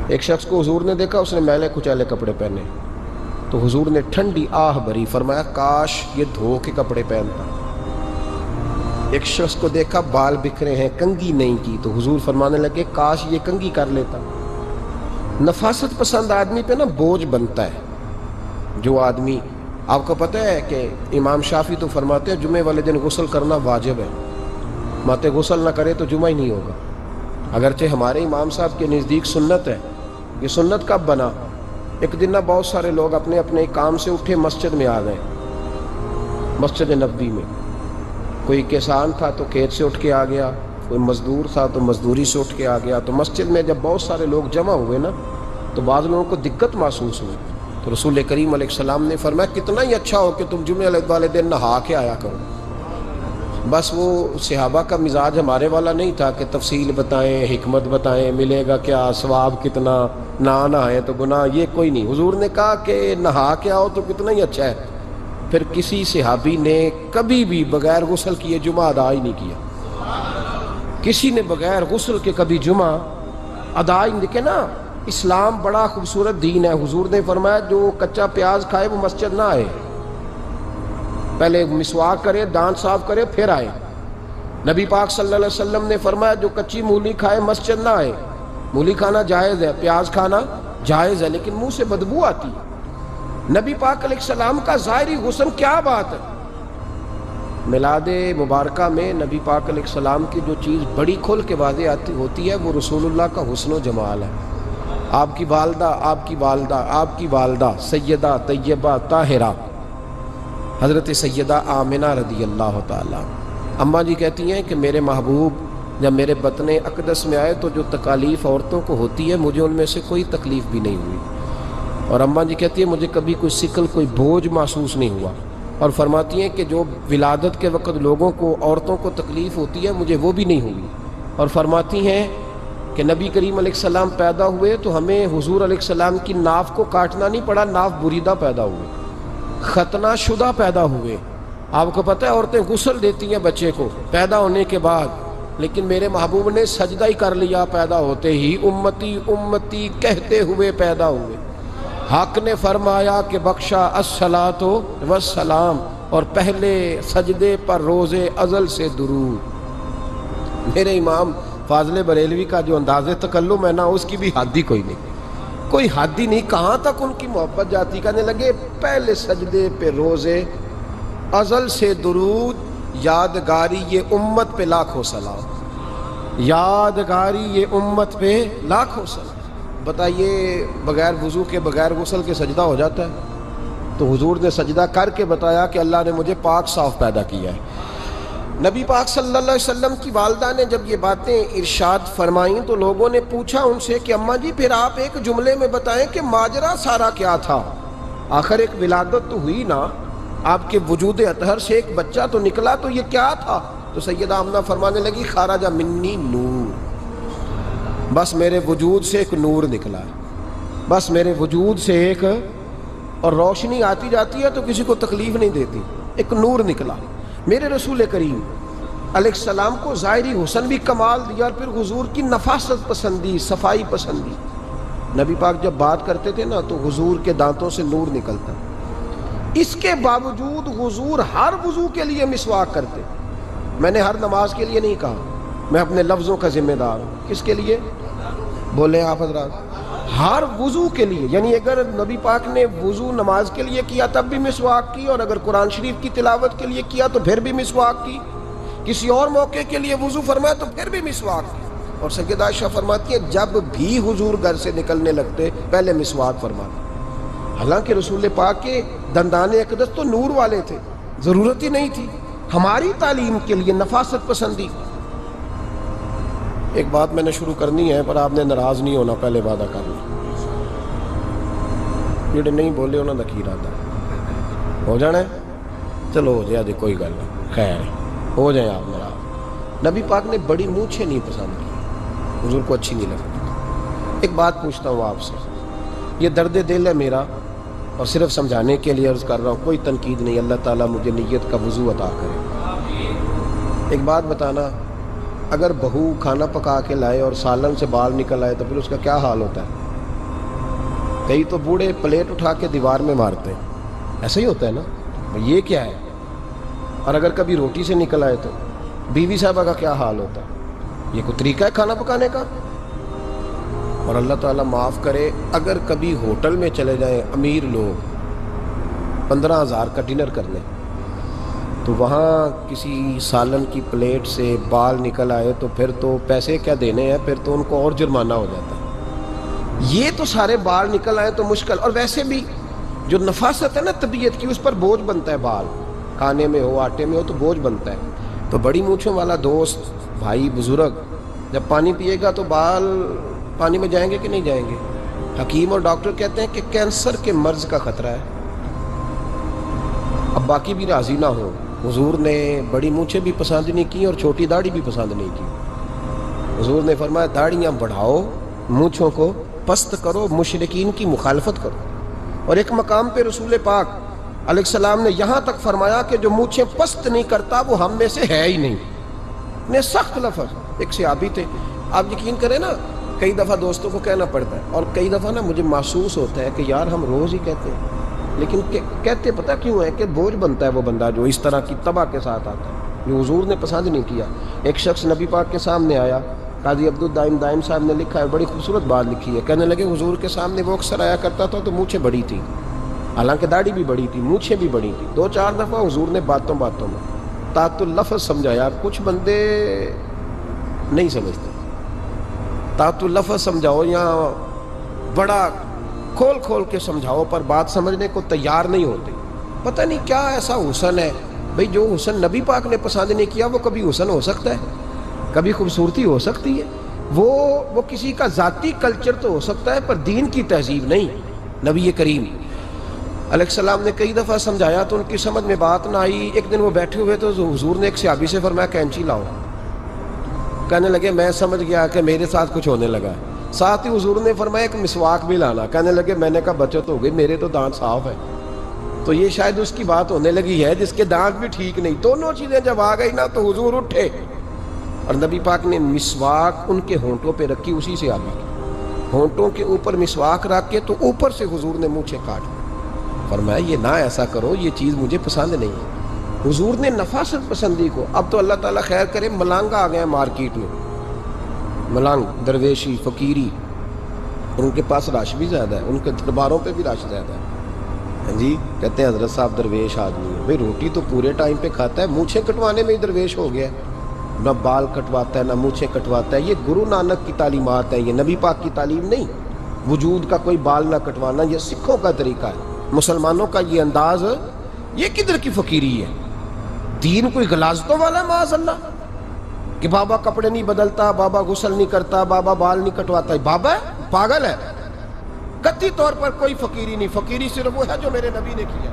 ایک شخص کو حضور نے دیکھا، اس نے میلے کچیلے کپڑے پہنے، تو حضور نے ٹھنڈی آہ بھری، فرمایا کاش یہ دھو کے کپڑے پہنتا۔ ایک شخص کو دیکھا بال بکھرے ہیں، کنگھی نہیں کی، تو حضور فرمانے لگے کاش یہ کنگھی کر لیتا۔ نفاست پسند آدمی پہ نا بوجھ بنتا ہے۔ جو آدمی، آپ کو پتہ ہے کہ امام شافعی تو فرماتے ہیں جمعے والے دن غسل کرنا واجب ہے، ماتے غسل نہ کرے تو جمعہ ہی نہیں ہوگا۔ اگرچہ ہمارے امام صاحب کے نزدیک سنت ہے۔ یہ سنت کب بنا؟ ایک دن نہ بہت سارے لوگ اپنے اپنے کام سے اٹھے مسجد میں آ گئے، مسجد نبوی میں۔ کوئی کسان تھا تو کھیت سے اٹھ کے آ گیا، کوئی مزدور تھا تو مزدوری سے اٹھ کے آ گیا۔ تو مسجد میں جب بہت سارے لوگ جمع ہوئے نا تو بعض لوگوں کو دقت محسوس ہوئی، تو رسول کریم علیہ السلام نے فرمایا کتنا ہی اچھا ہو کہ تم جمعے والے دن نہا کے آیا کرو۔ بس وہ صحابہ کا مزاج ہمارے والا نہیں تھا کہ تفصیل بتائیں، حکمت بتائیں، ملے گا کیا، ثواب کتنا، نہ نہائیں تو گناہ، یہ کوئی نہیں۔ حضور نے کہا کہ نہا کے آؤ تو کتنا ہی اچھا ہے۔ پھر کسی صحابی نے کبھی بھی بغیر غسل کیے جمعہ ادا ہی نہیں کیا، کسی نے بغیر غسل کے کبھی جمعہ ادا ہی نہیں۔ دیکھیں نا، اسلام بڑا خوبصورت دین ہے۔ حضور نے فرمایا جو کچا پیاز کھائے وہ مسجد نہ آئے، پہلے مسواک کرے، دانت صاف کرے پھر آئے۔ نبی پاک صلی اللہ علیہ وسلم نے فرمایا جو کچی مولی کھائے مسجد نہ آئے۔ مولی کھانا جائز ہے، پیاز کھانا جائز ہے، لیکن منہ سے بدبو آتی ہے۔ نبی پاک علیہ السلام کا ظاہری حسن کیا بات ہے۔ میلاد مبارکہ میں نبی پاک علیہ السلام کی جو چیز بڑی کھل کے واضح آتی ہوتی ہے وہ رسول اللہ کا حسن و جمال ہے۔ آپ کی والدہ سیدہ طیبہ طاہرہ حضرت سیدہ آمنہ رضی اللہ تعالیٰ، اماں جی کہتی ہیں کہ میرے محبوب جب میرے بطن اقدس میں آئے تو جو تکالیف عورتوں کو ہوتی ہے مجھے ان میں سے کوئی تکلیف بھی نہیں ہوئی، اور اماں جی کہتی ہیں مجھے کبھی کوئی ثقل، کوئی بوجھ محسوس نہیں ہوا، اور فرماتی ہیں کہ جو ولادت کے وقت لوگوں کو، عورتوں کو تکلیف ہوتی ہے مجھے وہ بھی نہیں ہوئی، اور فرماتی ہیں کہ نبی کریم علیہ السلام پیدا ہوئے تو ہمیں حضور علیہ السلام کی ناف کو کاٹنا نہیں پڑا، ناف بریدہ پیدا ہوئے، ختنہ شدہ پیدا ہوئے۔ آپ کو پتہ ہے عورتیں غسل دیتی ہیں بچے کو پیدا ہونے کے بعد، لیکن میرے محبوب نے سجدہ ہی کر لیا پیدا ہوتے ہی، امتی امتی کہتے ہوئے پیدا ہوئے۔ حق نے فرمایا کہ بخشا الصلاۃ والسلام، اور پہلے سجدے پر روز ازل سے درود۔ میرے امام فاضل بریلوی کا جو انداز تکلم ہے نا، اس کی بھی حد ہی کوئی نہیں، کوئی حد ہی نہیں، کہاں تک ان کی محبت جاتی۔ کہنے لگے پہلے سجدے پہ روز ازل سے درود، یادگاری یہ امت پہ لاکھوں سلام، یادگاری یہ امت پہ لاکھوں سلام۔ بتائیے بغیر وضو کے، بغیر غسل کے سجدہ ہو جاتا ہے؟ تو حضور نے سجدہ کر کے بتایا کہ اللہ نے مجھے پاک صاف پیدا کیا ہے۔ نبی پاک صلی اللہ علیہ وسلم کی والدہ نے جب یہ باتیں ارشاد فرمائیں تو لوگوں نے پوچھا ان سے کہ اماں جی پھر آپ ایک جملے میں بتائیں کہ ماجرا سارا کیا تھا، آخر ایک ولادت تو ہوئی نا، آپ کے وجود اطہر سے ایک بچہ تو نکلا، تو یہ کیا تھا؟ تو سیدہ آمنہ فرمانے لگی خارج منی نور، بس میرے وجود سے ایک نور نکلا ہے، بس میرے وجود سے ایک، اور روشنی آتی جاتی ہے تو کسی کو تکلیف نہیں دیتی، ایک نور نکلا۔ میرے رسول کریم علیہ السلام کو ظاہری حسن بھی کمال دیا، اور پھر حضور کی نفاست پسندی، صفائی پسندی۔ نبی پاک جب بات کرتے تھے نا تو حضور کے دانتوں سے نور نکلتا، اس کے باوجود حضور ہر وضو کے لیے مسواک کرتے۔ میں نے ہر نماز کے لیے نہیں کہا، میں اپنے لفظوں کا ذمہ دار ہوں۔ کس کے لیے بولے آپ حضرات؟ ہر وضو کے لیے، یعنی اگر نبی پاک نے وضو نماز کے لیے کیا تب بھی مسواک کی، اور اگر قرآن شریف کی تلاوت کے لیے کیا تو پھر بھی مسواک کی، کسی اور موقع کے لیے وضو فرمایا تو پھر بھی مسواک کی۔ اور سیدہ عائشہ فرماتی ہے جب بھی حضور گھر سے نکلنے لگتے پہلے مسواک فرماتے، حالانکہ رسول پاک کے دندان اقدس تو نور والے تھے، ضرورت ہی نہیں تھی ہماری تعلیم کے لیے نفاست پسندی۔ ایک بات میں نے شروع کرنی ہے پر آپ نے ناراض نہیں ہونا، پہلے وعدہ کرنا، جڑے نہیں بولے انہوں نے کی ارادہ ہو جانا ہے، چلو ہو جائے، کوئی گل نہیں، خیر ہو جائیں آپ ناراض۔ نبی پاک نے بڑی مونچھیں نہیں پسند کی، حضور کو اچھی نہیں لگتی۔ ایک بات پوچھتا ہوں آپ سے، یہ درد دل ہے میرا اور صرف سمجھانے کے لیے عرض کر رہا ہوں، کوئی تنقید نہیں، اللہ تعالیٰ مجھے نیت کا وضو عطا کرے۔ ایک بات بتانا، اگر بہو کھانا پکا کے لائے اور سالن سے بال نکل آئے تو پھر اس کا کیا حال ہوتا ہے؟ کئی تو بوڑھے پلیٹ اٹھا کے دیوار میں مارتے ہیں، ایسا ہی ہوتا ہے نا، یہ کیا ہے؟ اور اگر کبھی روٹی سے نکل آئے تو بیوی صاحبہ کا کیا حال ہوتا ہے؟ یہ کوئی طریقہ ہے کھانا پکانے کا؟ اور اللہ تعالیٰ معاف کرے، اگر کبھی ہوٹل میں چلے جائیں امیر لوگ 15,000 کا ڈنر کرنے، تو وہاں کسی سالن کی پلیٹ سے بال نکل آئے تو پھر تو پیسے کیا دینے ہیں، پھر تو ان کو اور جرمانہ ہو جاتا ہے۔ یہ تو سارے بال نکل آئے تو مشکل، اور ویسے بھی جو نفاست ہے نا طبیعت کی، اس پر بوجھ بنتا ہے، بال کھانے میں ہو آٹے میں ہو تو بوجھ بنتا ہے۔ تو بڑی مونچھوں والا دوست بھائی بزرگ جب پانی پیے گا تو بال پانی میں جائیں گے کہ نہیں جائیں گے؟ حکیم اور ڈاکٹر کہتے ہیں کہ کینسر کے مرض کا خطرہ ہے۔ اب باقی بھی راضی نہ ہوں، حضور نے بڑی مونچھیں بھی پسند نہیں کی اور چھوٹی داڑھی بھی پسند نہیں کی۔ حضور نے فرمایا داڑھیاں بڑھاؤ، مونچھوں کو پست کرو، مشرکین کی مخالفت کرو۔ اور ایک مقام پہ رسول پاک علیہ السلام نے یہاں تک فرمایا کہ جو مونچھیں پست نہیں کرتا وہ ہم میں سے ہے ہی نہیں۔ نے سخت لفظ، ایک صحابی تھے، آپ یقین کریں نا، کئی دفعہ دوستوں کو کہنا پڑتا ہے، اور کئی دفعہ نا مجھے محسوس ہوتا ہے کہ یار ہم روز ہی کہتے ہیں، لیکن کہتے پتہ کیوں ہے کہ بوجھ بنتا ہے وہ بندہ جو اس طرح کی تباہ کے ساتھ آتا ہے، جو حضور نے پسند نہیں کیا۔ ایک شخص نبی پاک کے سامنے آیا، قاضی عبدالدائم دائم صاحب نے لکھا ہے، بڑی خوبصورت بات لکھی ہے، کہنے لگے حضور کے سامنے وہ اکثر آیا کرتا تھا تو مونچھیں بڑی تھی، حالانکہ داڑھی بھی بڑی تھی، مونچھیں بھی بڑی تھی۔ 2-4 دفعہ حضور نے باتوں باتوں میں تات اللفظ سمجھایا۔ کچھ بندے نہیں سمجھتے، تات اللفظ سمجھاؤ یا بڑا کھول کھول کے سمجھاؤ پر بات سمجھنے کو تیار نہیں ہوتے۔ پتہ نہیں کیا ایسا حسن ہے بھئی، جو حسن نبی پاک نے پسند نہیں کیا وہ کبھی حسن ہو سکتا ہے، کبھی خوبصورتی ہو سکتی ہے، وہ کسی کا ذاتی کلچر تو ہو سکتا ہے پر دین کی تہذیب نہیں۔ نبی کریم علیہ السلام نے کئی دفعہ سمجھایا تو ان کی سمجھ میں بات نہ آئی۔ ایک دن وہ بیٹھے ہوئے تو حضور نے ایک صحابی سے فرمایا کینچی لاؤ، کہنے لگے میں سمجھ گیا کہ میرے ساتھ کچھ ہونے لگا ہے۔ ساتھ ہی حضور نے فرمایا ایک مسواک بھی لانا، کہنے لگے میں نے کہا بچت ہو گئی، میرے تو دانت صاف ہے۔ تو یہ شاید اس کی بات ہونے لگی ہے جس کے دانت بھی ٹھیک نہیں۔ دونوں چیزیں جب آ گئی نا تو حضور اٹھے اور نبی پاک نے مسواک ان کے ہونٹوں پہ رکھی، اسی سے آبی کی ہونٹوں کے اوپر مسواک رکھ کے تو اوپر سے حضور نے مونچھیں کاٹ فرمایا یہ نہ ایسا کرو، یہ چیز مجھے پسند نہیں ہے۔ حضور نے نفاست پسندی کو، اب تو اللہ تعالیٰ خیر کرے ملانگ آ گئے ہیں مارکیٹ میں، ملانگ درویشی فقیری، ان کے پاس رش بھی زیادہ ہے، ان کے درباروں پہ بھی رش زیادہ ہے۔ ہاں جی، کہتے ہیں حضرت صاحب درویش آدمی ہے، بھئی روٹی تو پورے ٹائم پہ کھاتا ہے، مونچھیں کٹوانے میں ہی درویش ہو گیا ہے، نہ بال کٹواتا ہے نہ مونچھیں کٹواتا ہے۔ یہ گرو نانک کی تعلیمات ہے، یہ نبی پاک کی تعلیم نہیں۔ وجود کا کوئی بال نہ کٹوانا یہ سکھوں کا طریقہ ہے، مسلمانوں کا یہ انداز، یہ کدھر کی فقیری ہے؟ دین کوئی غلاظتوں والا معاذ اللہ، کہ بابا کپڑے نہیں بدلتا، بابا غسل نہیں کرتا، بابا بال نہیں کٹواتا، بابا ہے پاگل ہے؟ قطعی طور پر کوئی فقیری نہیں، فقیری صرف وہ ہے جو میرے نبی نے کیا۔